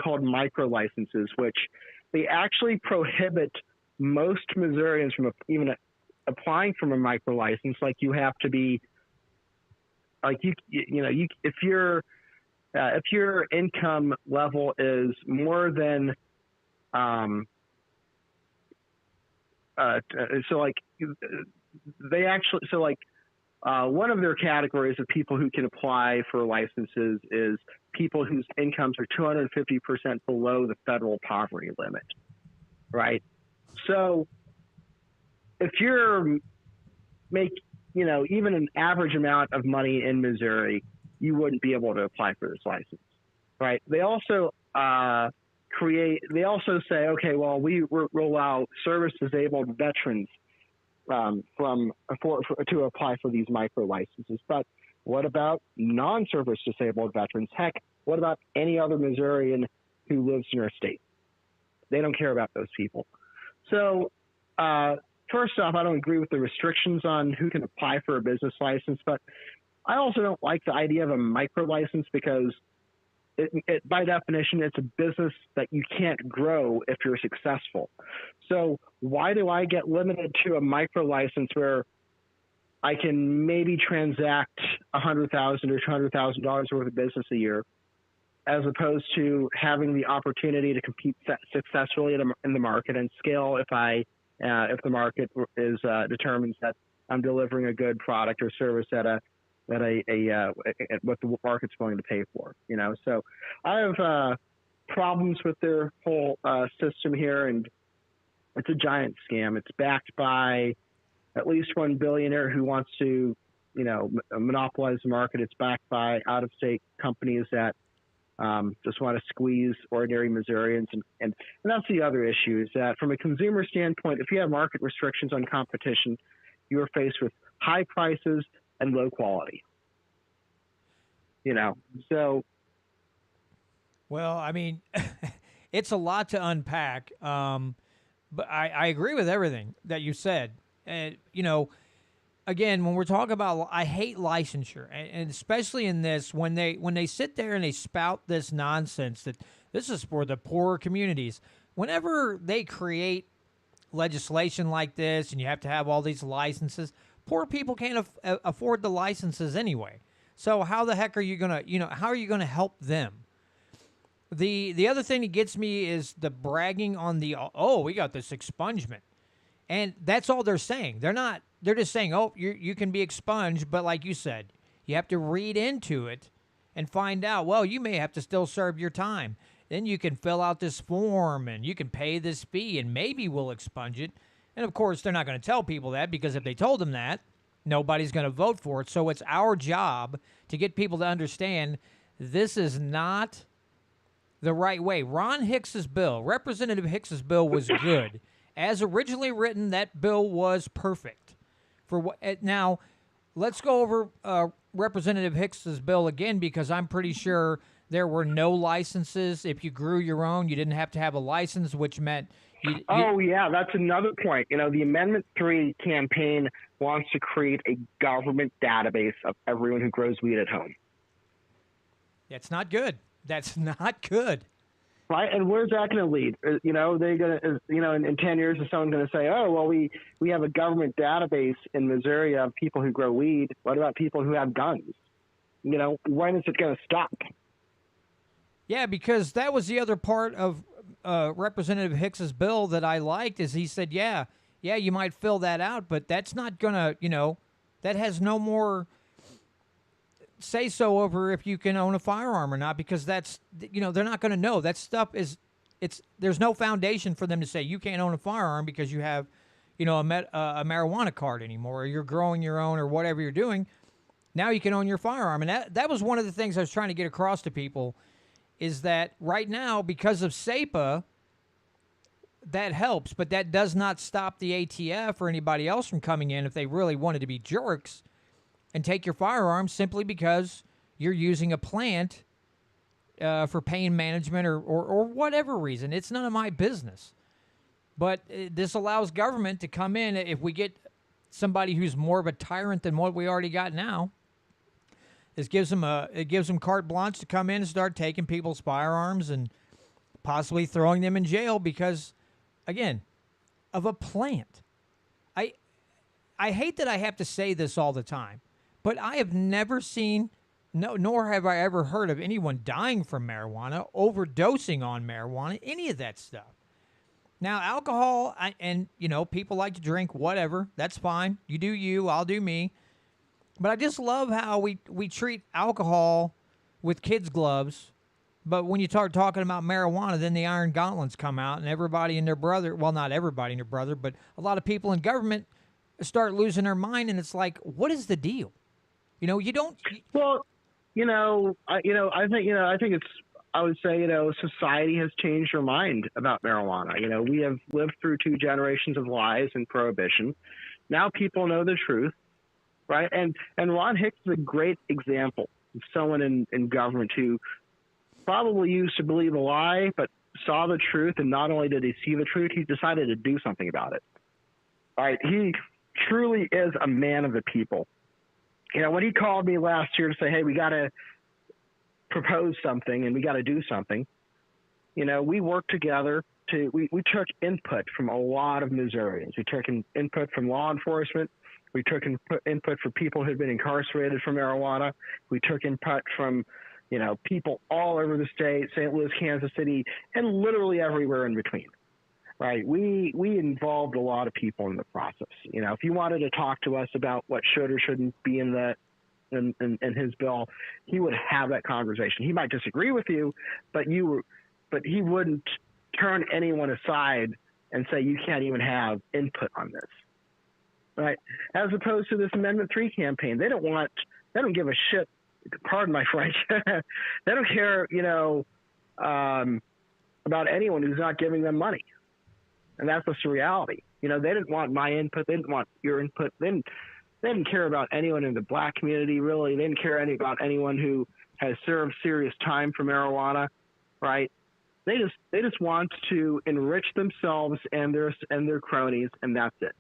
called micro licenses, which they actually prohibit most Missourians from even applying for a micro license. Like you have to be, like if your income level is more than, one of their categories of people who can apply for licenses is people whose incomes are 250% below the federal poverty limit, right? So if you're even an average amount of money in Missouri, you wouldn't be able to apply for this license, right? They also say, okay, well, we'll allow service-disabled veterans to apply for these micro licenses. But what about non-service disabled veterans? Heck, what about any other Missourian who lives in our state? They don't care about those people. So first off, I don't agree with the restrictions on who can apply for a business license, but I also don't like the idea of a micro license because by definition, it's a business that you can't grow if you're successful. So why do I get limited to a micro license where I can maybe transact $100,000 or $200,000 worth of business a year, as opposed to having the opportunity to compete successfully in the market and scale if the market is determines that I'm delivering a good product or service at what the market's going to pay for, So I have problems with their whole system here, and it's a giant scam. It's backed by at least one billionaire who wants to, monopolize the market. It's backed by out-of-state companies that just want to squeeze ordinary Missourians, and that's the other issue. Is that from a consumer standpoint, if you have market restrictions on competition, you are faced with high prices and low quality, so. Well, I mean, it's a lot to unpack, but I agree with everything that you said. And, again, when we're talking about, I hate licensure, and especially in this, when they sit there and they spout this nonsense that this is for the poorer communities. Whenever they create legislation like this and you have to have all these licenses, poor people can't afford the licenses anyway. So how the heck are you gonna, how are you gonna help them? The other thing that gets me is the bragging on we got this expungement, and that's all they're saying. They're just saying, you can be expunged, but like you said, you have to read into it and find out. Well, you may have to still serve your time. Then you can fill out this form and you can pay this fee, and maybe we'll expunge it. And, of course, they're not going to tell people that, because if they told them that, nobody's going to vote for it. So it's our job to get people to understand this is not the right way. Ron Hicks's bill, Representative Hicks's bill, was good. As originally written, that bill was perfect. Now, let's go over Representative Hicks's bill again, because I'm pretty sure there were no licenses. If you grew your own, you didn't have to have a license, which meant yeah, that's another point. The Amendment 3 campaign wants to create a government database of everyone who grows weed at home. That's not good. That's not good. Right, and where's that going to lead? They're going to, in 10 years, is someone going to say, oh, well, we have a government database in Missouri of people who grow weed. What about people who have guns? When is it going to stop? Yeah, because that was the other part of Representative Hicks's bill that I liked, is he said, yeah, you might fill that out, but that's not going to, that has no more say so over if you can own a firearm or not, because that's, they're not going to know. That stuff there's no foundation for them to say you can't own a firearm because you have, a marijuana card anymore, or you're growing your own, or whatever you're doing. Now you can own your firearm. And that was one of the things I was trying to get across to people, is that right now, because of SAPA, that helps, but that does not stop the ATF or anybody else from coming in if they really wanted to be jerks and take your firearm simply because you're using a plant for pain management or whatever reason. It's none of my business. But this allows government to come in if we get somebody who's more of a tyrant than what we already got now. It gives them carte blanche to come in and start taking people's firearms and possibly throwing them in jail because, again, of a plant. I I hate that I have to say this all the time, but I have never seen, no, nor have I ever heard of anyone dying from marijuana, overdosing on marijuana, any of that stuff. Now, alcohol, and people like to drink, whatever. That's fine. You do you, I'll do me. But I just love how we treat alcohol with kids' gloves. But when you start talking about marijuana, then the iron gauntlets come out, and everybody and their brother, well, not everybody and their brother, but a lot of people in government start losing their mind, and it's like, what is the deal? You don't. Well, I think it's. I would say, society has changed their mind about marijuana. We have lived through 2 generations of lies and prohibition. Now people know the truth, right? And Ron Hicks is a great example of someone in government who probably used to believe a lie, but saw the truth. And not only did he see the truth, he decided to do something about it. All right. He truly is a man of the people. When he called me last year to say, hey, we got to propose something and we got to do something, we worked together we took input from a lot of Missourians. We took input from law enforcement. We took input for people who had been incarcerated for marijuana. We took input from, people all over the state, St. Louis, Kansas City, and literally everywhere in between. Right. We involved a lot of people in the process. If you wanted to talk to us about what should or shouldn't be in his bill, he would have that conversation. He might disagree with you, but he wouldn't turn anyone aside and say you can't even have input on this. Right. As opposed to this Amendment 3 campaign, they don't give a shit. Pardon my French. They don't care, about anyone who's not giving them money. And that's just the reality. They didn't want my input. They didn't want your input. They didn't care about anyone in the black community, really. They didn't care about anyone who has served serious time for marijuana, right? They just want to enrich themselves and their cronies, and that's it.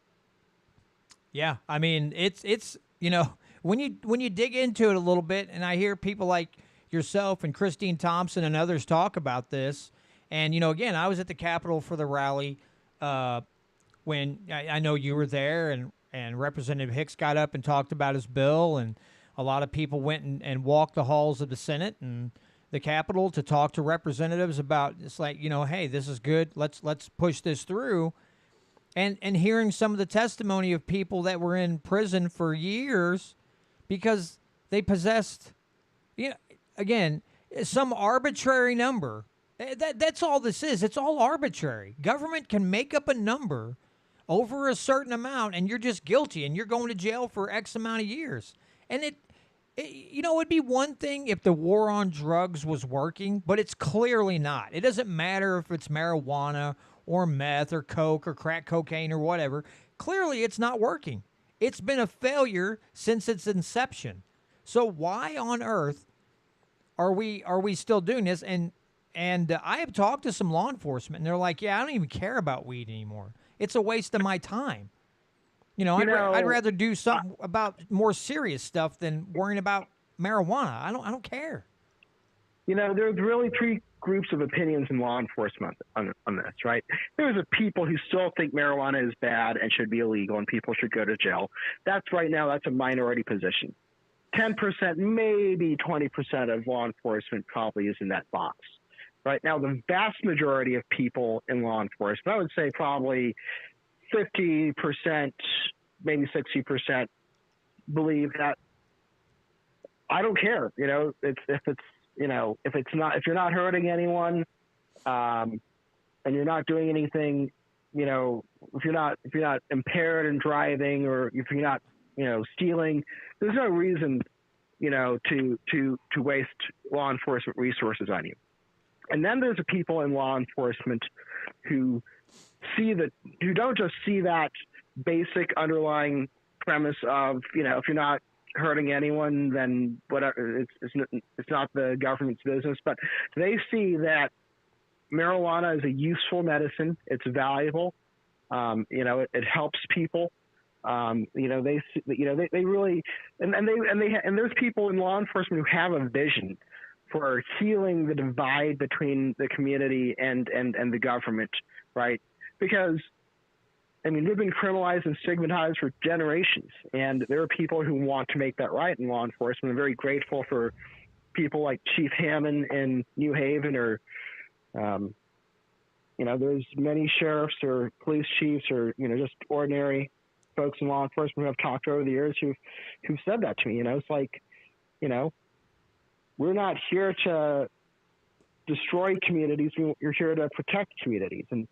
Yeah, I mean, it's when you dig into it a little bit, and I hear people like yourself and Christine Thompson and others talk about this, and again, I was at the Capitol for the rally when I know you were there, and Representative Hicks got up and talked about his bill, and a lot of people went and walked the halls of the Senate and the Capitol to talk to representatives about, it's like, hey, this is good. Let's push this through. And hearing some of the testimony of people that were in prison for years because they possessed, again, some arbitrary number. That's all this is. It's all arbitrary. Government can make up a number over a certain amount, and you're just guilty, and you're going to jail for X amount of years. And it'd be one thing if the war on drugs was working, but it's clearly not. It doesn't matter if it's marijuana or meth or coke or crack cocaine or whatever. Clearly, it's not working. It's been a failure since its inception. So why on earth are we still doing this? And I have talked to some law enforcement, and they're like, yeah, I don't even care about weed anymore. It's a waste of my time. I'd rather do something about more serious stuff than worrying about marijuana. I don't care. There's really 3 groups of opinions in law enforcement on this, right? There's people who still think marijuana is bad and should be illegal and people should go to jail. That's a minority position. 10%, maybe 20% of law enforcement probably is in that box. Right now, the vast majority of people in law enforcement, I would say probably 50%, maybe 60%, believe that I don't care. If you're not hurting anyone, and you're not doing anything, if you're not impaired in driving, or if you're not, stealing, there's no reason, to waste law enforcement resources on you. And then there's the people in law enforcement who don't just see that basic underlying premise of, if you're not hurting anyone, then whatever, it's not the government's business. But they see that marijuana is a useful medicine. It's valuable. It helps people. They really, and there's people in law enforcement who have a vision for healing the divide between the community and the government, right? Because I mean, we've been criminalized and stigmatized for generations, and there are people who want to make that right in law enforcement. I'm very grateful for people like Chief Hammond in New Haven, or there's many sheriffs or police chiefs or just ordinary folks in law enforcement who I've talked to over the years who've said that to me. It's like, we're not here to destroy communities. We're here to protect communities, and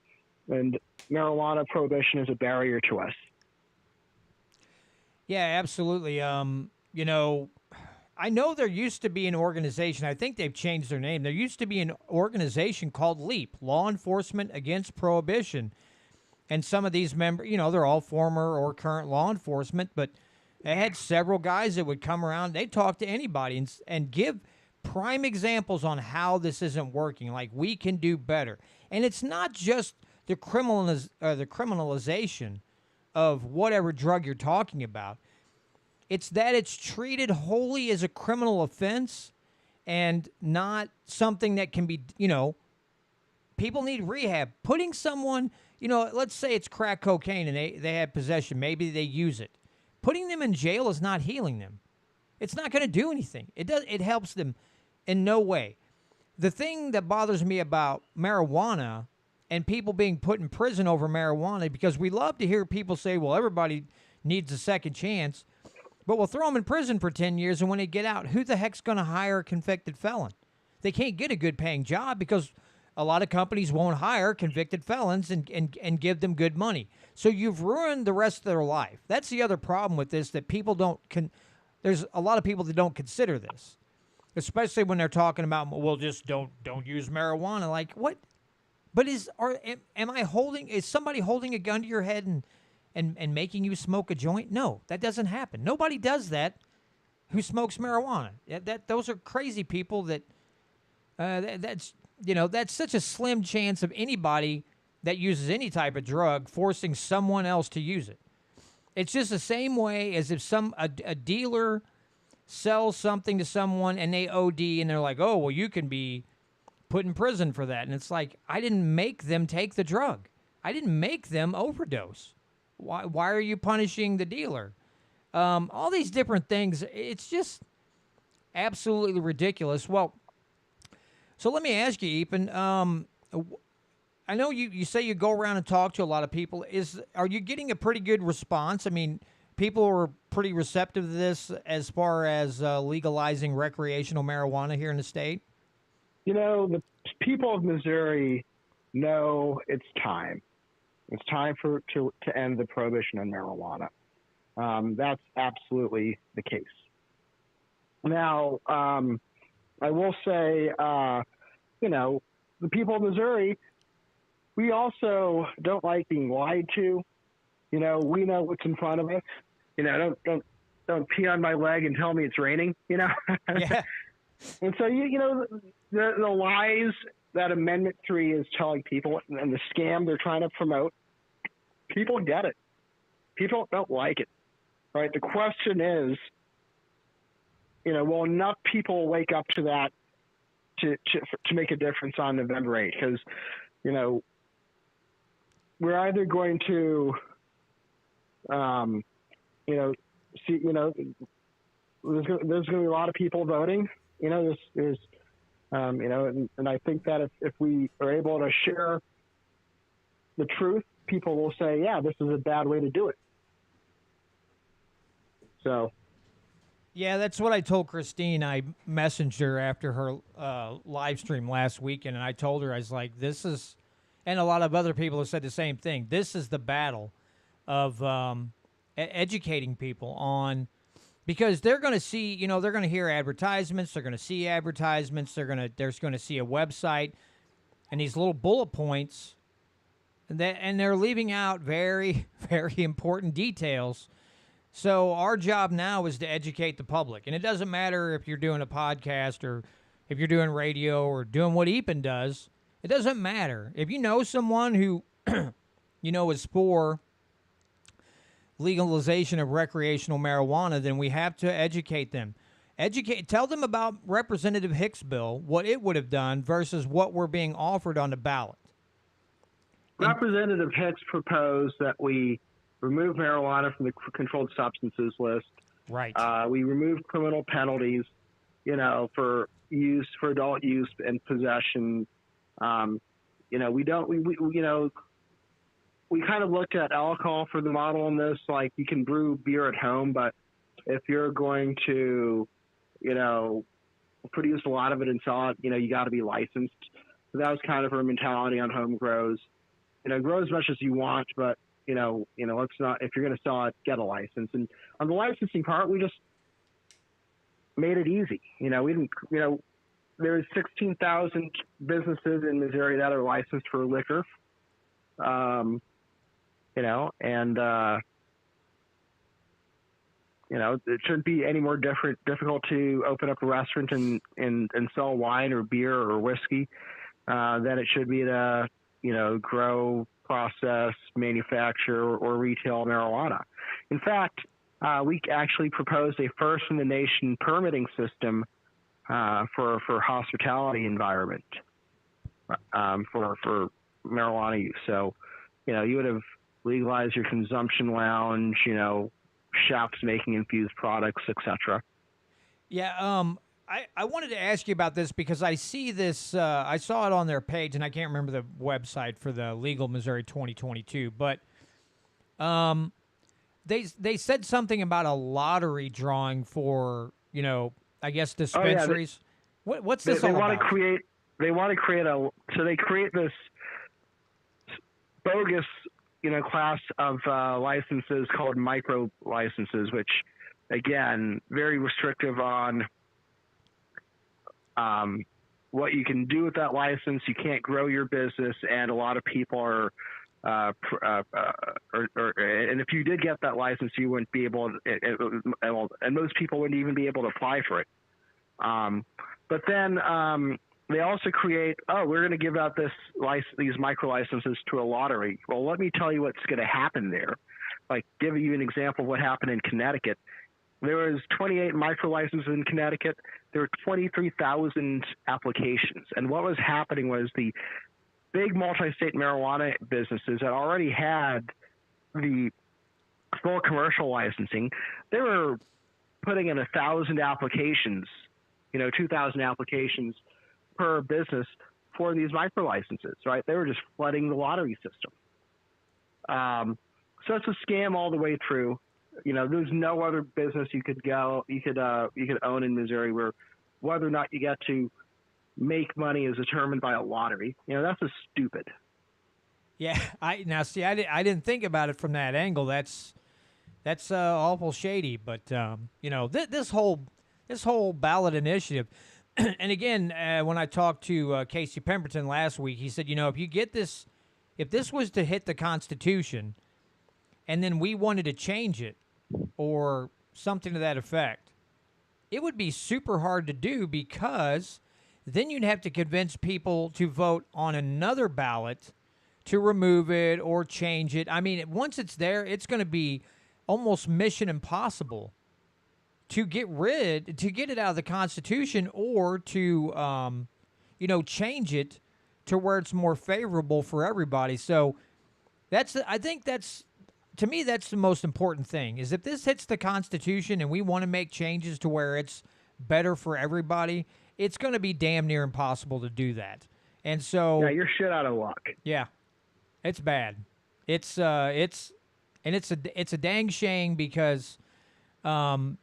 marijuana prohibition is a barrier to us. Yeah, absolutely. I know there used to be an organization. I think they've changed their name. There used to be an organization called LEAP, Law Enforcement Against Prohibition. And some of these members, they're all former or current law enforcement, but they had several guys that would come around. They'd talk to anybody and give prime examples on how this isn't working. Like, we can do better. And it's not just the criminalization of whatever drug you're talking about. It's that it's treated wholly as a criminal offense and not something that can be, people need rehab. Putting someone, let's say it's crack cocaine and they have possession. Maybe they use it. Putting them in jail is not healing them. It's not going to do anything. It helps them in no way. The thing that bothers me about marijuana and people being put in prison over marijuana, because we love to hear people say, well, everybody needs a second chance. But we'll throw them in prison for 10 years, and when they get out, who the heck's going to hire a convicted felon? They can't get a good-paying job because a lot of companies won't hire convicted felons and give them good money. So you've ruined the rest of their life. That's the other problem with this, that people don't there's a lot of people that don't consider this, especially when they're talking about, well, just don't use marijuana. Like, what? But is somebody holding a gun to your head and making you smoke a joint? No, that doesn't happen. Nobody does that who smokes marijuana. Those are crazy people that's such a slim chance of anybody that uses any type of drug forcing someone else to use it. It's just the same way as if a dealer sells something to someone and they OD and they're like, oh, well, you can be put in prison for that. And it's like, I didn't make them take the drug. I didn't make them overdose. Why are you punishing the dealer? All these different things, it's just absolutely ridiculous. Well, so let me ask you, Eapen, I know you say you go around and talk to a lot of people. Are you getting a pretty good response? I mean, people are pretty receptive to this as far as legalizing recreational marijuana here in the state? The people of Missouri know it's time. It's time to end the prohibition on marijuana. That's absolutely the case. Now, I will say, the people of Missouri, we also don't like being lied to. We know what's in front of us. Don't pee on my leg and tell me it's raining. Yeah. And so the lies that Amendment 3 is telling people and the scam they're trying to promote, people get it. People don't like it, right? The question is, will enough people wake up to that to make a difference on November 8th? Because, we're either going to, see, there's going to be a lot of people voting. There's and I think that if we are able to share the truth, people will say, yeah, this is a bad way to do it. So. Yeah, that's what I told Christine. I messaged her after her live stream last weekend, and I told her, I was like, this is, and a lot of other people have said the same thing, this is the battle of educating people on, because they're going to see, they're going to hear advertisements, they're going to see advertisements, they're going to see a website, and these little bullet points, and they're leaving out very, very important details. So our job now is to educate the public. And it doesn't matter if you're doing a podcast or if you're doing radio or doing what Eapen does. It doesn't matter. If you know someone who, is for legalization of recreational marijuana, then we have to educate them. Educate. Tell them about Representative Hicks' bill, what it would have done versus what we're being offered on the ballot. Representative Hicks proposed that we remove marijuana from the controlled substances list. Right. We remove criminal penalties, for adult use and possession. We kind of looked at alcohol for the model on this. Like, you can brew beer at home, but if you're going to, produce a lot of it and sell it, you got to be licensed. So that was kind of her mentality on home grows. Grow as much as you want, but let's not. If you're going to sell it, get a license. And on the licensing part, we just made it easy. We didn't. There's 16,000 businesses in Missouri that are licensed for liquor. It shouldn't be any more difficult to open up a restaurant and sell wine or beer or whiskey than it should be to, grow, process, manufacture, or retail marijuana. In fact, we actually proposed a first-in-the-nation permitting system for hospitality environment for marijuana use. So, you would have legalized your consumption lounge, shops making infused products, etc. Yeah, I wanted to ask you about this because I see this. I saw it on their page, and I can't remember the website for the Legal Missouri 2022. But they said something about a lottery drawing for I guess dispensaries. Oh, yeah. What's this all about? They want to create they create this bogus class of licenses called micro licenses, which again very restrictive on what you can do with that license. You can't grow your business, and a lot of people are, and if you did get that license, you wouldn't be able to, and most people wouldn't even be able to apply for it. But then they also create, we're going to give out these micro licenses to a lottery. Well, let me tell you what's going to happen there. Like, give you an example of what happened in Connecticut. There was 28 micro licenses in Connecticut. There were 23,000 applications. And what was happening was the big multi-state marijuana businesses that already had the full commercial licensing, they were putting in 1,000 applications, 2,000 applications per business for these micro licenses, right? They were just flooding the lottery system. So it's a scam all the way through. There's no other business you could own in Missouri where whether or not you get to make money is determined by a lottery. That's just stupid. Yeah, I didn't think about it from that angle. That's awful shady. But this whole ballot initiative, and again, when I talked to Casey Pemberton last week, he said, if this was to hit the Constitution, and then we wanted to change it or something to that effect, it would be super hard to do because then you'd have to convince people to vote on another ballot to remove it or change it. I mean, once it's there, it's going to be almost mission impossible to get it out of the Constitution or to, change it to where it's more favorable for everybody. So to me, that's the most important thing is if this hits the Constitution and we want to make changes to where it's better for everybody, it's going to be damn near impossible to do that. And so, yeah, you're shit out of luck. Yeah, it's bad. It's a dang shame because, like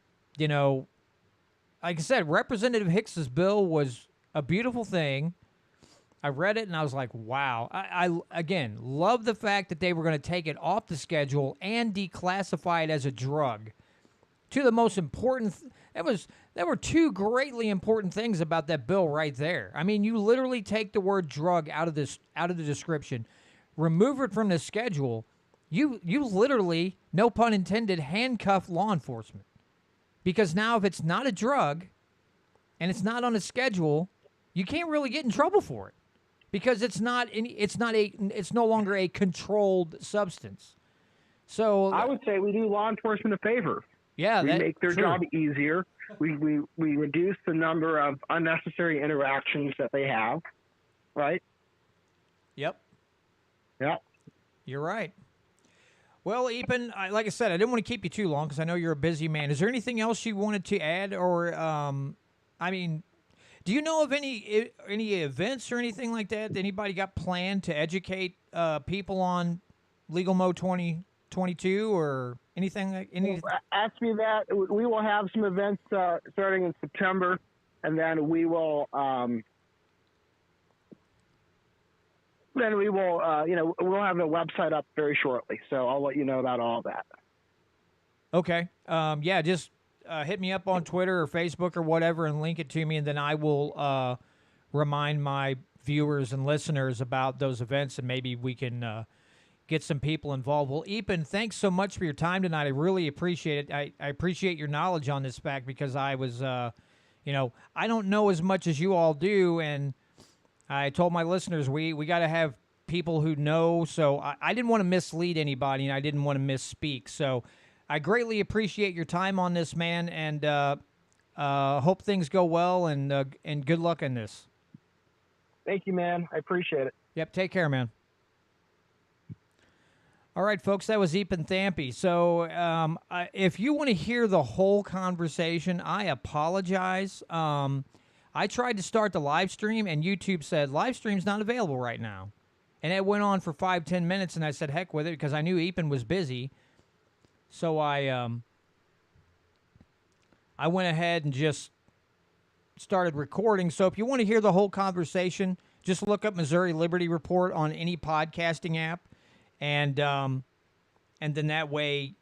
I said, Representative Hicks's bill was a beautiful thing. I read it and I was like, wow. I again love the fact that they were going to take it off the schedule and declassify it as a drug. Two of the most important. There were two greatly important things about that bill right there. I mean, you literally take the word drug out of the description, remove it from the schedule. You literally, no pun intended, handcuff law enforcement. Because now if it's not a drug and it's not on a schedule, you can't really get in trouble for it. Because it's no longer a controlled substance. So I would say we do law enforcement a favor. Yeah, We that make their true. job easier. We reduce the number of unnecessary interactions that they have, right? Yep, Yeah. you're right. Well, Eapen, like I said, I didn't want to keep you too long because I know you're a busy man. Is there anything else you wanted to add, or I mean, do you know of any events or anything like that? Anybody got planned to educate people on Legal Mo 2022 or anything like any? Ask me that. We will have some events starting in September, and then we will we'll have a website up very shortly. So I'll let you know about all that. Okay. Yeah, just hit me up on Twitter or Facebook or whatever and link it to me, and then I will remind my viewers and listeners about those events, and maybe we can get some people involved. Well, Eapen, thanks so much for your time tonight. I really appreciate it. I appreciate your knowledge on this fact because I was, I don't know as much as you all do, and I told my listeners we got to have people who know, so I didn't want to mislead anybody, and I didn't want to misspeak. So I greatly appreciate your time on this, man, and hope things go well, and good luck in this. Thank you, man. I appreciate it. Yep, take care, man. All right, folks, that was Eapen Thampy. So if you want to hear the whole conversation, I apologize. I tried to start the live stream, and YouTube said, live stream's not available right now. And it went on for 5-10 minutes, and I said, heck with it, because I knew Eapen was busy. So I went ahead and just started recording. So if you want to hear the whole conversation, just look up Missouri Liberty Report on any podcasting app, and then that way,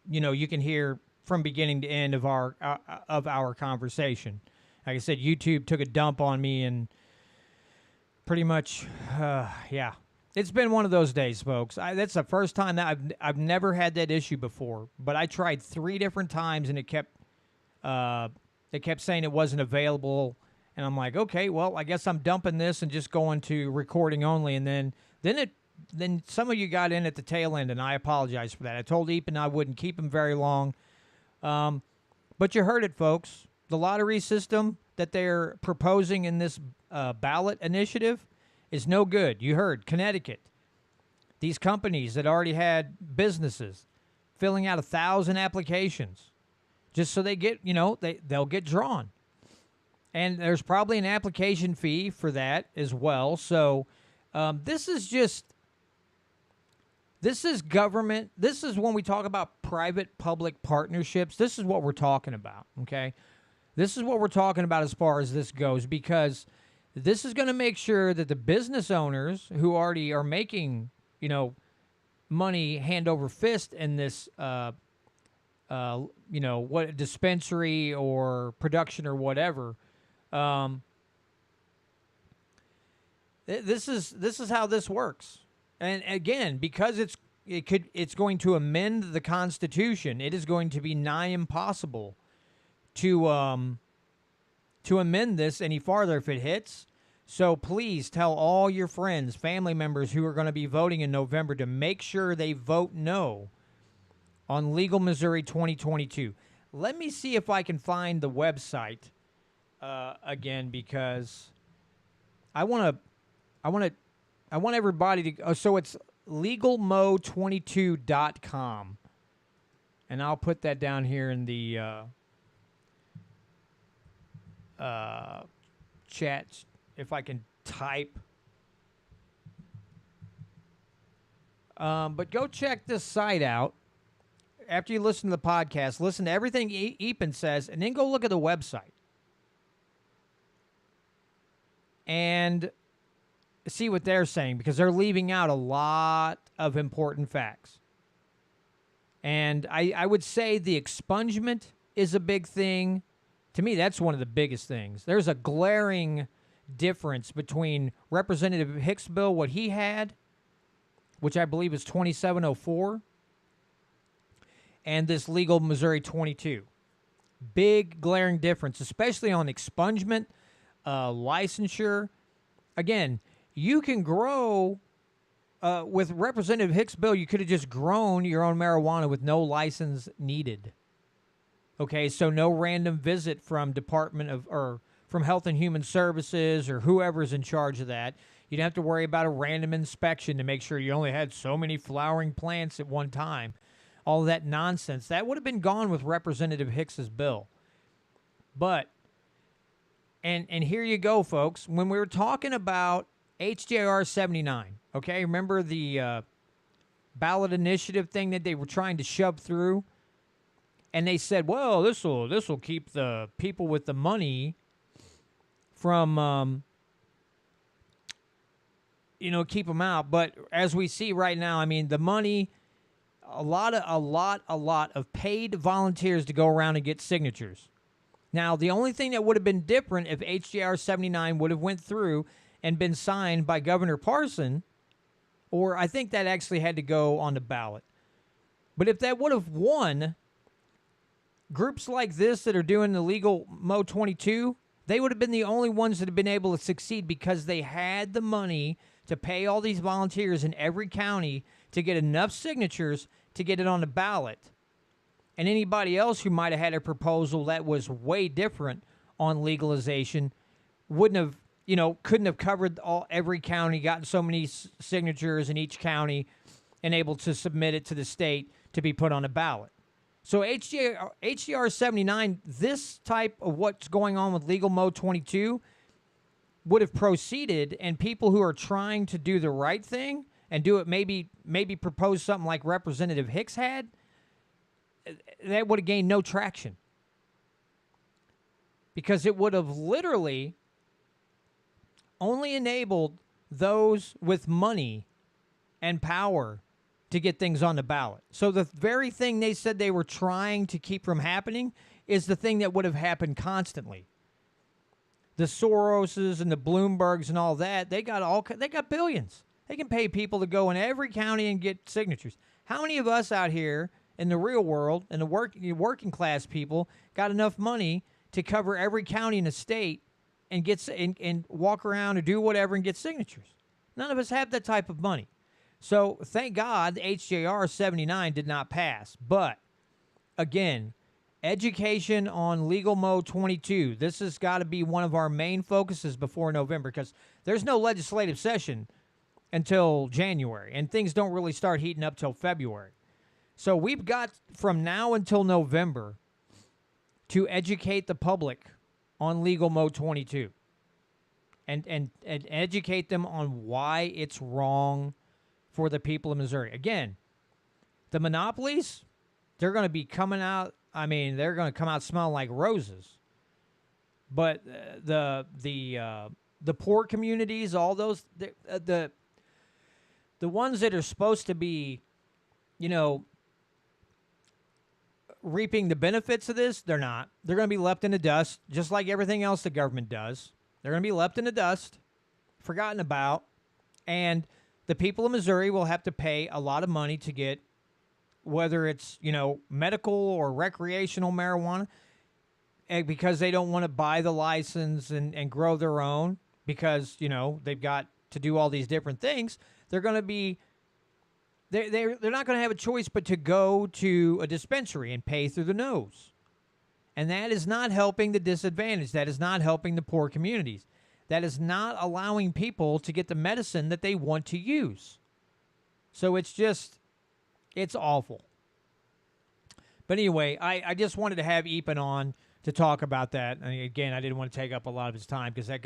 you can hear from beginning to end of our conversation. Like I said, YouTube took a dump on me, and pretty much, yeah. It's been one of those days, folks. That's the first time that I've never had that issue before. But I tried 3 different times, and it kept saying it wasn't available. And I'm like, okay, well, I guess I'm dumping this and just going to recording only. And then some of you got in at the tail end, and I apologize for that. I told Eapen I wouldn't keep him very long. But you heard it, folks. The lottery system that they're proposing in this ballot initiative is no good. You heard Connecticut. These companies that already had businesses filling out 1,000 applications just so they get, they'll get drawn. And there's probably an application fee for that as well. So this is government. This is when we talk about private-public partnerships. This is what we're talking about, okay? This is what we're talking about as far as this goes, because this is going to make sure that the business owners who already are making, money hand over fist in this, what dispensary or production or whatever, this is how this works. And again, because it's going to amend the Constitution, it is going to be nigh impossible to amend this any farther if it hits. So please tell all your friends, family members who are going to be voting in November to make sure they vote no on Legal Missouri 2022. Let me see if I can find the website again, because I want everybody to. So it's legalmo22.com, and I'll put that down here in the chat if I can type. But go check this site out. After you listen to the podcast, listen to everything Eapen says, and then go look at the website and see what they're saying, because they're leaving out a lot of important facts. And I would say the expungement is a big thing. To me, that's one of the biggest things. There's a glaring difference between Representative Hicks' bill, what he had, which I believe is 2704, and this Legal Missouri 22. Big glaring difference, especially on expungement, licensure. Again, you can grow, with Representative Hicks' bill, you could have just grown your own marijuana with no license needed. Okay, so no random visit from Department of or from Health and Human Services or whoever's in charge of that. You don't have to worry about a random inspection to make sure you only had so many flowering plants at one time. All that nonsense. That would have been gone with Representative Hicks's bill. But and here you go, folks. When we were talking about HJR 79, okay, remember the ballot initiative thing that they were trying to shove through? And they said, well, this will keep the people with the money from, keep them out. But as we see right now, I mean, the money, a lot of paid volunteers to go around and get signatures. Now, the only thing that would have been different if HJR 79 would have went through and been signed by Governor Parson, or I think that actually had to go on the ballot. But if that would have won, groups like this that are doing the legal Mo 22, they would have been the only ones that have been able to succeed because they had the money to pay all these volunteers in every county to get enough signatures to get it on the ballot. And anybody else who might have had a proposal that was way different on legalization couldn't have covered every county, gotten so many signatures in each county, and able to submit it to the state to be put on a ballot. So HJR 79, this type of what's going on with legal Mo 22 would have proceeded, and people who are trying to do the right thing and do it maybe propose something like Representative Hicks had, that would have gained no traction. Because it would have literally only enabled those with money and power to get things on the ballot. So the very thing they said they were trying to keep from happening is the thing that would have happened constantly. The Soroses and the Bloombergs and all that, they got billions. They can pay people to go in every county and get signatures. How many of us out here in the real world and the working class people got enough money to cover every county in the state and get and walk around or do whatever and get signatures? None of us have that type of money. So thank God HJR 79 did not pass. But again, education on legal Mo 22. This has got to be one of our main focuses before November, because there's no legislative session until January, and things don't really start heating up till February. So we've got from now until November to educate the public on legal Mo 22 and educate them on why it's wrong for the people of Missouri. Again, the monopolies, they're going to be coming out. I mean, they're going to come out smelling like roses. But the poor communities, all those, the ones that are supposed to be, reaping the benefits of this, they're not. They're going to be left in the dust, just like everything else the government does. They're going to be left in the dust, forgotten about, and the people of Missouri will have to pay a lot of money to get, whether it's, medical or recreational marijuana, because they don't want to buy the license and grow their own, because, they've got to do all these different things. They're going to be, they're not going to have a choice but to go to a dispensary and pay through the nose. And that is not helping the disadvantaged. That is not helping the poor communities. That is not allowing people to get the medicine that they want to use. So it's awful. But anyway, I just wanted to have Eapen on to talk about that. And again, I didn't want to take up a lot of his time, because that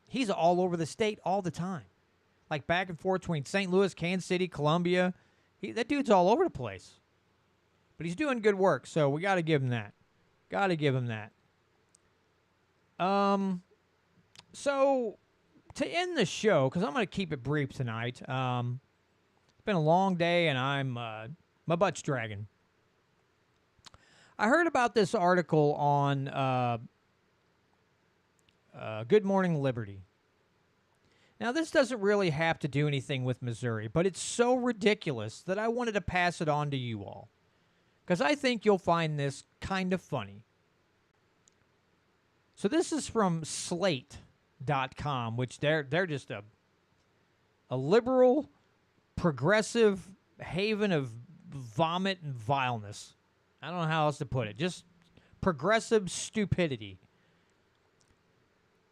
he's all over the state all the time. Like back and forth between St. Louis, Kansas City, Columbia. That dude's all over the place. But he's doing good work, so we got to give him that. Got to give him that. So to end the show, because I'm going to keep it brief tonight. It's been a long day, and my butt's dragging. I heard about this article on Good Morning Liberty. Now, this doesn't really have to do anything with Missouri, but it's so ridiculous that I wanted to pass it on to you all, because I think you'll find this kind of funny. So this is from Slate.com, which they're just a liberal, progressive haven of vomit and vileness. I don't know how else to put it. Just Progressive stupidity.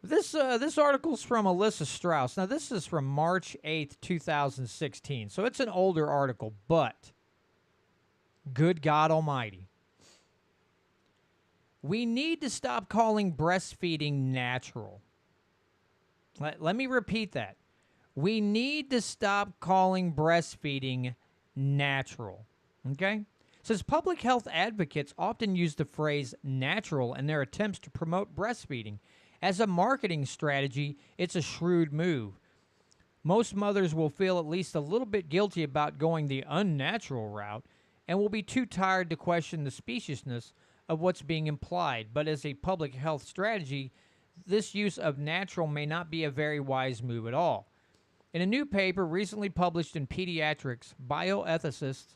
This article's from Alyssa Strauss. Now, this is from March 8th, 2016. So it's an older article, but good God Almighty. We need to stop calling breastfeeding natural. Let me repeat that. We need to stop calling breastfeeding natural. Okay? Says public health advocates often use the phrase natural in their attempts to promote breastfeeding. As a marketing strategy, it's a shrewd move. Most mothers will feel at least a little bit guilty about going the unnatural route and will be too tired to question the speciousness of what's being implied. But as a public health strategy, this use of natural may not be a very wise move at all. In a new paper recently published in Pediatrics, bioethicists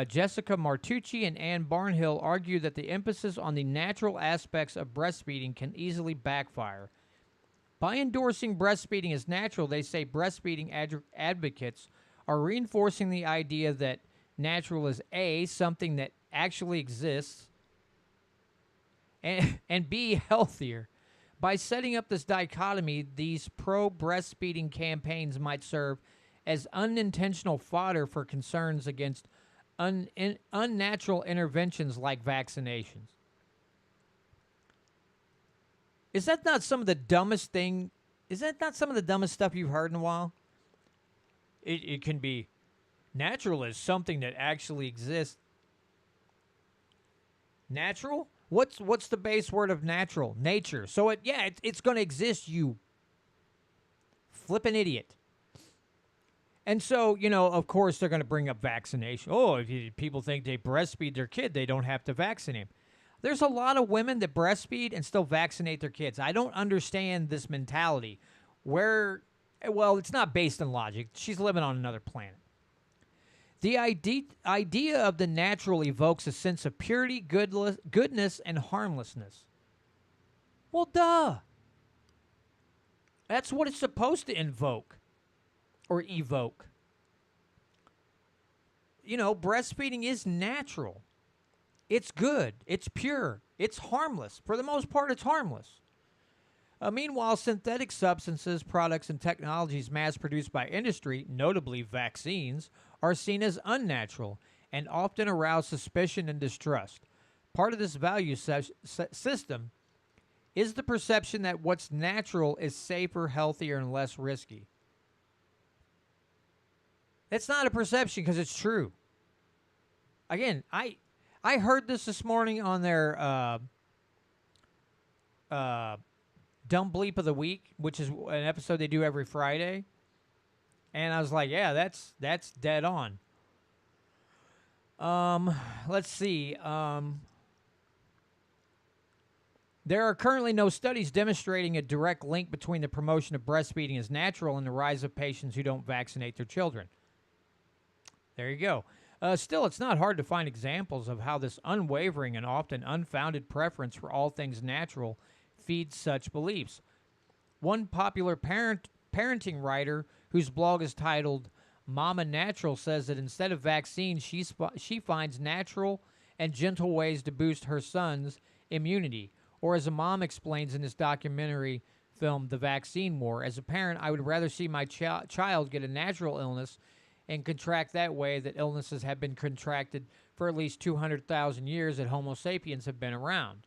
Jessica Martucci and Ann Barnhill argue that the emphasis on the natural aspects of breastfeeding can easily backfire. By endorsing breastfeeding as natural, they say breastfeeding advocates are reinforcing the idea that natural is A, something that actually exists, and B, healthier. By setting up this dichotomy, these pro-breastfeeding campaigns might serve as unintentional fodder for concerns against unnatural interventions like vaccinations. Is that not some of the dumbest thing? Is that not some of the dumbest stuff you've heard in a while? It can be natural as something that actually exists. Natural? What's the base word of natural? Nature. So it's going to exist, you flippin' idiot. And so, of course, they're going to bring up vaccination. Oh, if people think they breastfeed their kid, they don't have to vaccinate. There's a lot of women that breastfeed and still vaccinate their kids. I don't understand this mentality where, well, it's not based on logic. She's living on another planet. The idea of the natural evokes a sense of purity, goodness, and harmlessness. Well, duh. That's what it's supposed to invoke or evoke. Breastfeeding is natural. It's good. It's pure. It's harmless. For the most part, it's harmless. Meanwhile, synthetic substances, products, and technologies mass-produced by industry, notably vaccines, are seen as unnatural and often arouse suspicion and distrust. Part of this value system is the perception that what's natural is safer, healthier, and less risky. It's not a perception because it's true. Again, I heard this morning on their Dumb Bleep of the Week, which is an episode they do every Friday. And I was like, yeah, that's dead on. Let's see. There are currently no studies demonstrating a direct link between the promotion of breastfeeding as natural and the rise of patients who don't vaccinate their children. There you go. Still, it's not hard to find examples of how this unwavering and often unfounded preference for all things natural feeds such beliefs. One popular parenting writer whose blog is titled Mama Natural says that instead of vaccines, she finds natural and gentle ways to boost her son's immunity. Or as a mom explains in this documentary film, The Vaccine War, as a parent, I would rather see my child get a natural illness and contract that way that illnesses have been contracted for at least 200,000 years that Homo sapiens have been around.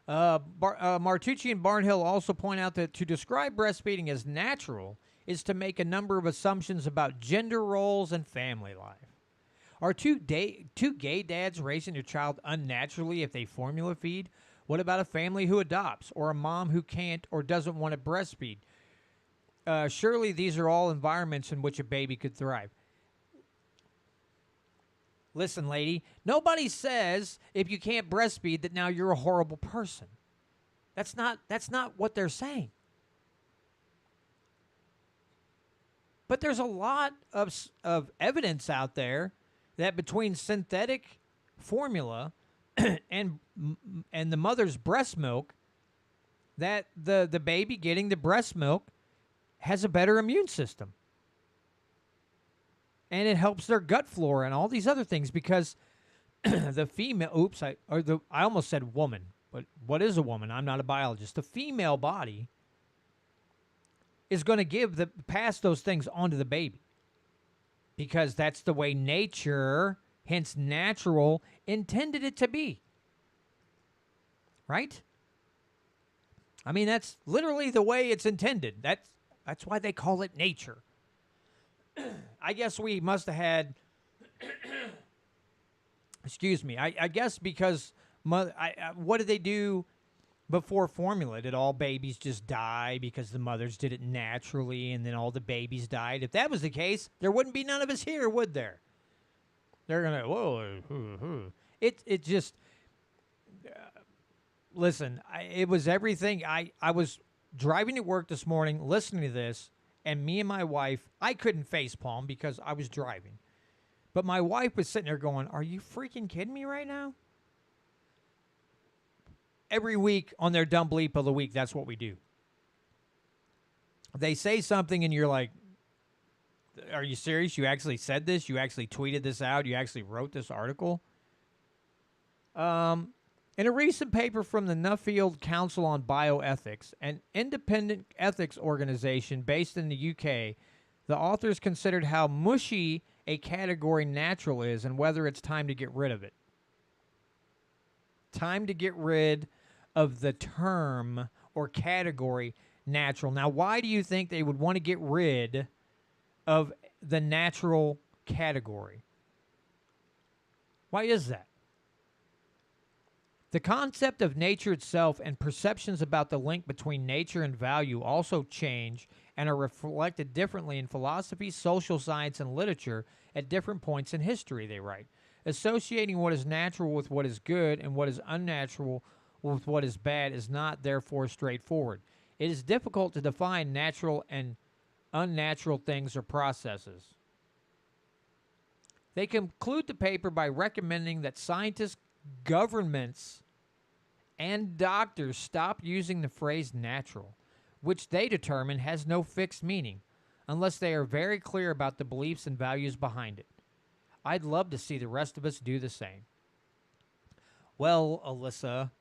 Martucci and Barnhill also point out that to describe breastfeeding as natural is to make a number of assumptions about gender roles and family life. Are two gay dads raising their child unnaturally if they formula feed? What about a family who adopts, or a mom who can't or doesn't want to breastfeed? Surely these are all environments in which a baby could thrive. Listen, lady, nobody says if you can't breastfeed that now you're a horrible person. That's not what they're saying. But there's a lot of evidence out there that between synthetic formula and the mother's breast milk, that the baby getting the breast milk has a better immune system. And it helps their gut flora and all these other things because the female, oops, I almost said woman, but what is a woman? I'm not a biologist. The female body is going to pass those things onto the baby because that's the way nature, hence natural, intended it to be. Right? I mean, that's literally the way it's intended. That's why they call it nature. I guess we must have had, excuse me, I guess because, what did they do before formula? Did all babies just die because the mothers did it naturally and then all the babies died? If that was the case, there wouldn't be none of us here, would there? They're going to, whoa, it just, listen, it was everything. I was driving to work this morning, listening to this, and me and my wife, I couldn't facepalm because I was driving. But my wife was sitting there going, are you freaking kidding me right now? Every week on their dumb bleep of the week, that's what we do. They say something and you're like, are you serious? You actually said this? You actually tweeted this out? You actually wrote this article? In a recent paper from the Nuffield Council on Bioethics, an independent ethics organization based in the UK, the authors considered how mushy a category natural is and whether it's time to get rid of it. Time to get rid of the term or category natural. Now, why do you think they would want to get rid of the natural category? Why is that? The concept of nature itself and perceptions about the link between nature and value also change and are reflected differently in philosophy, social science, and literature at different points in history, they write. Associating what is natural with what is good and what is unnatural with what is bad is not, therefore, straightforward. It is difficult to define natural and unnatural things or processes. They conclude the paper by recommending that scientists, governments, and doctors stop using the phrase natural, which they determine has no fixed meaning, unless they are very clear about the beliefs and values behind it. I'd love to see the rest of us do the same. Well, Alyssa,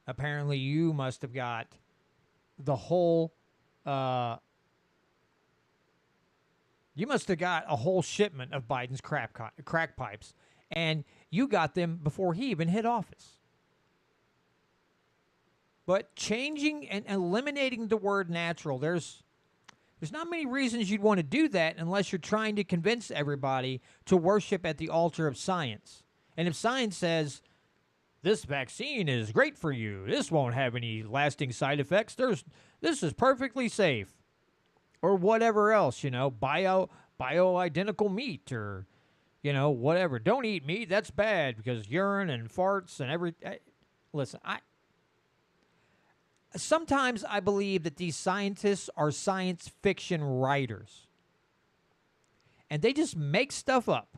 apparently you must have got the whole, you must have got a whole shipment of Biden's crack pipes, and you got them before he even hit office. But changing and eliminating the word natural, there's not many reasons you'd want to do that unless you're trying to convince everybody to worship at the altar of science. And if science says, this vaccine is great for you, this won't have any lasting side effects, this is perfectly safe. Or whatever else, bio-identical meat or, whatever. Don't eat meat, that's bad because urine and farts and everything. Listen, sometimes I believe that these scientists are science fiction writers. And they just make stuff up.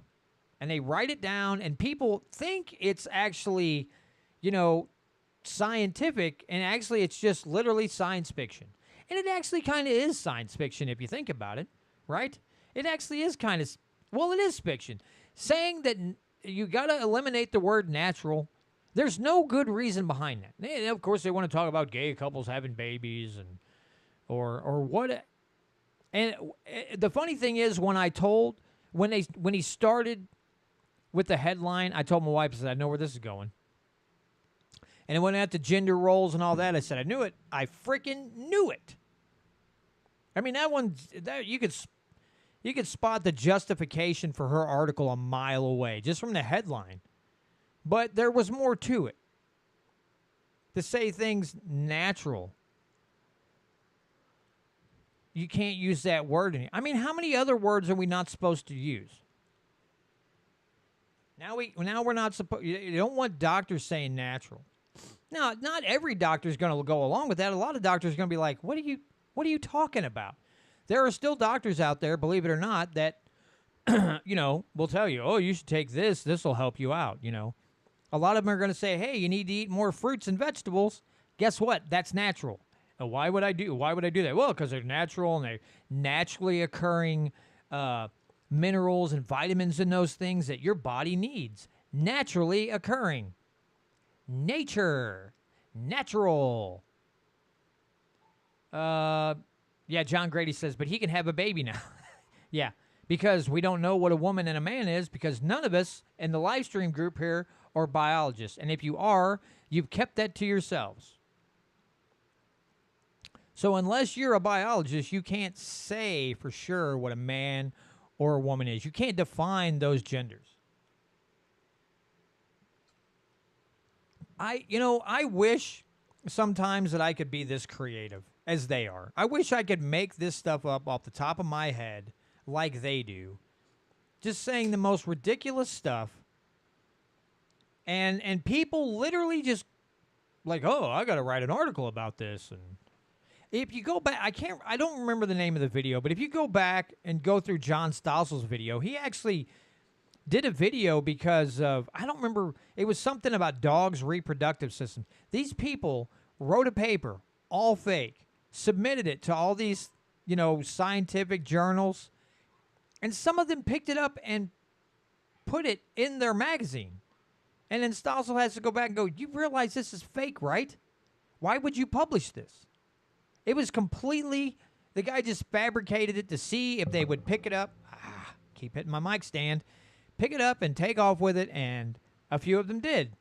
And they write it down, and people think it's actually, scientific, and actually it's just literally science fiction. And it actually kind of is science fiction if you think about it, right? It actually is kind of, it is fiction. Saying that you got to eliminate the word natural, there's no good reason behind that. And of course, they want to talk about gay couples having babies or what. And the funny thing is, when he started with the headline, I told my wife, I said, I know where this is going. And it went out to gender roles and all that. I said, I knew it. I freaking knew it. I mean, you could spot the justification for her article a mile away just from the headline. But there was more to it. To say things natural. You can't use that word. I mean, how many other words are we not supposed to use? Now we're not supposed. You don't want doctors saying natural. Now, not every doctor is going to go along with that. A lot of doctors are going to be like, "What are you talking about?" There are still doctors out there, believe it or not, that will tell you, "Oh, you should take this. This will help you out." A lot of them are going to say, "Hey, you need to eat more fruits and vegetables." Guess what? That's natural. Why would I do that? Well, because they're natural and they're naturally occurring minerals and vitamins in those things that your body needs. naturally occurring. Nature. Natural. Yeah, John Grady says, but he can have a baby now. Yeah, because we don't know what a woman and a man is, because none of us in the live stream group here are biologists. And if you are, you've kept that to yourselves. So unless you're a biologist, you can't say for sure what a man or a woman is. You can't define those genders. I wish sometimes that I could be this creative as they are. I wish I could make this stuff up off the top of my head like they do. Just saying the most ridiculous stuff. And people literally just like, oh, I got to write an article about this. And if you go back, I don't remember the name of the video, but if you go back and go through John Stossel's video, he actually did a video because of, I don't remember, it was something about dogs' reproductive system. These people wrote a paper, all fake, submitted it to all these, scientific journals, and some of them picked it up and put it in their magazine. And then Stossel has to go back and go, you realize this is fake, right? Why would you publish this? It was completely, the guy just fabricated it to see if they would pick it up. Keep hitting my mic stand. Pick it up and take off with it, and a few of them did.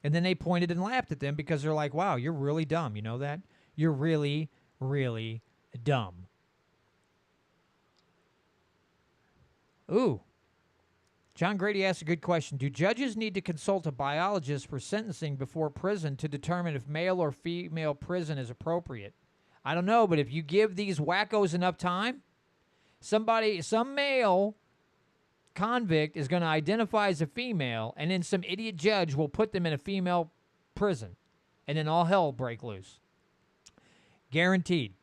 And then they pointed and laughed at them because they're like, wow, you're really dumb. You know that? You're really, really dumb. Ooh. John Grady asked a good question. Do judges need to consult a biologist for sentencing before prison to determine if male or female prison is appropriate? I don't know, but if you give these wackos enough time, some male convict is going to identify as a female, and then some idiot judge will put them in a female prison, and then all hell break loose. Guaranteed.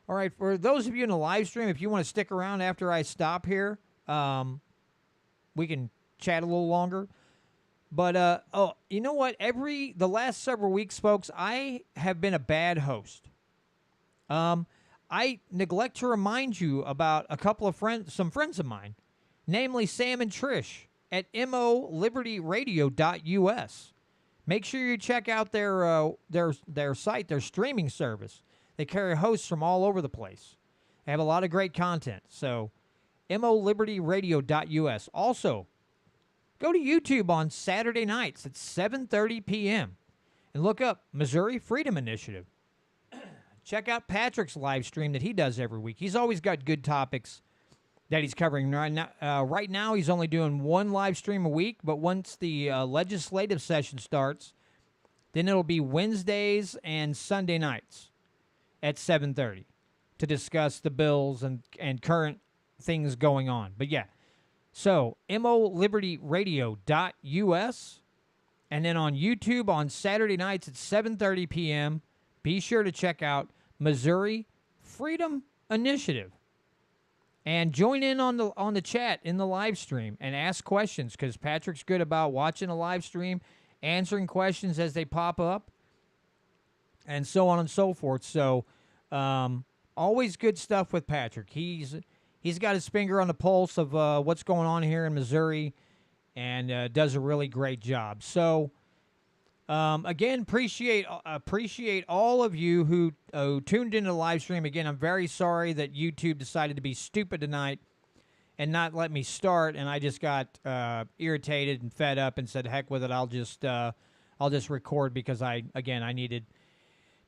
All right, for those of you in the live stream, if you want to stick around after I stop here, we can chat a little longer. But, you know what? The last several weeks, folks, I have been a bad host. I neglect to remind you about some friends of mine, namely Sam and Trish at molibertyradio.us. Make sure you check out their site, their streaming service. They carry hosts from all over the place. They have a lot of great content. So, molibertyradio.us. Also, go to YouTube on Saturday nights at 7:30 p.m. and look up Missouri Freedom Initiative. Check out Patrick's live stream that he does every week. He's always got good topics that he's covering right now. Right now, he's only doing one live stream a week, but once the legislative session starts, then it'll be Wednesdays and Sunday nights at 7:30 to discuss the bills and current things going on. But yeah, so molibertyradio.us, and then on YouTube on Saturday nights at 7:30 p.m., be sure to check out Missouri Freedom Initiative. And join in on the chat in the live stream and ask questions, because Patrick's good about watching a live stream, answering questions as they pop up, and so on and so forth. So always good stuff with Patrick. He's got his finger on the pulse of what's going on here in Missouri, and does a really great job. So again, appreciate all of you who tuned into the live stream. Again, I'm very sorry that YouTube decided to be stupid tonight and not let me start, and I just got irritated and fed up and said, heck with it, I'll just record, because I needed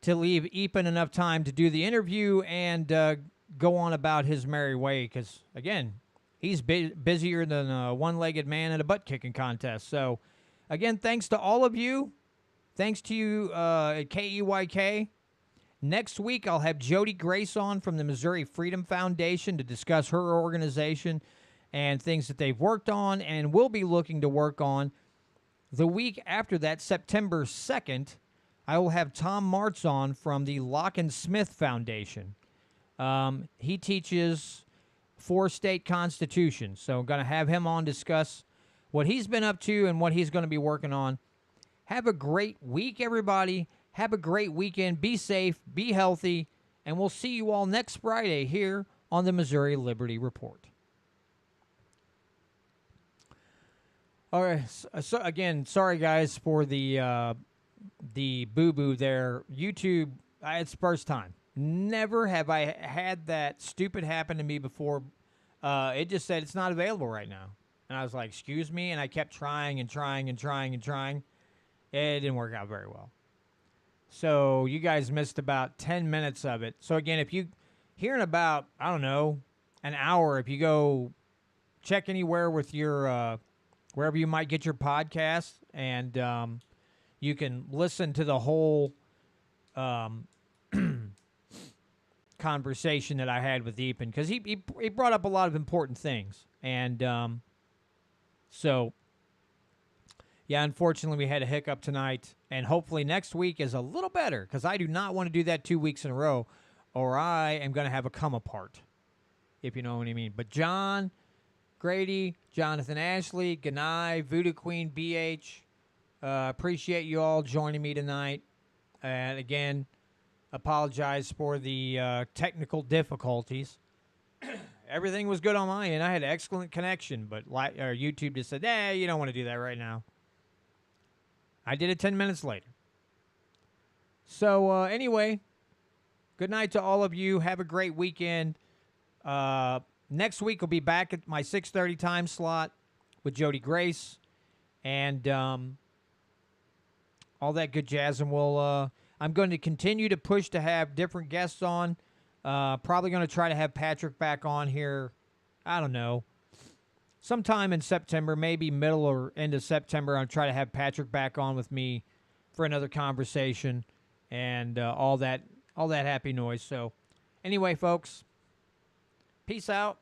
to leave Eapen enough time to do the interview and go on about his merry way, because, again, he's busier than a one-legged man at a butt-kicking contest. So, again, thanks to all of you. Thanks to you at KEYK. Next week, I'll have Jody Grace on from the Missouri Freedom Foundation to discuss her organization and things that they've worked on and will be looking to work on. The week after that, September 2nd, I will have Tom Martz on from the Locke and Smith Foundation. He teaches 4-state constitutions, so I'm going to have him on discuss what he's been up to and what he's going to be working on. Have a great week, everybody. Have a great weekend. Be safe, be healthy, and we'll see you all next Friday here on the Missouri Liberty Report. All right. So again, sorry guys for the boo boo there. YouTube, it's the first time. Never have I had that stupid happen to me before. It just said it's not available right now, and I was like, "Excuse me," and I kept trying and trying and trying and trying. It didn't work out very well. So you guys missed about 10 minutes of it. So again, if you hear in about I don't know an hour, if you go check anywhere with your wherever you might get your podcast, and you can listen to the whole um, conversation that I had with Eapen because he brought up a lot of important things, and so yeah, unfortunately we had a hiccup tonight, and hopefully next week is a little better because I do not want to do that 2 weeks in a row, or I am going to have a come apart, if you know what I mean. But John Grady, Jonathan Ashley, Ganai, Voodoo Queen, BH, appreciate you all joining me tonight. And again, apologize for the technical difficulties. Everything was good on my end. I had excellent connection, but YouTube just said, you don't want to do that right now. I did it 10 minutes later. So anyway, good night to all of you. Have a great weekend. Next week, we'll be back at my 6:30 time slot with Jody Grace and all that good jazz. And I'm going to continue to push to have different guests on. Probably going to try to have Patrick back on here, I don't know, sometime in September, maybe middle or end of September. I'll try to have Patrick back on with me for another conversation and all that happy noise. So anyway, folks, peace out.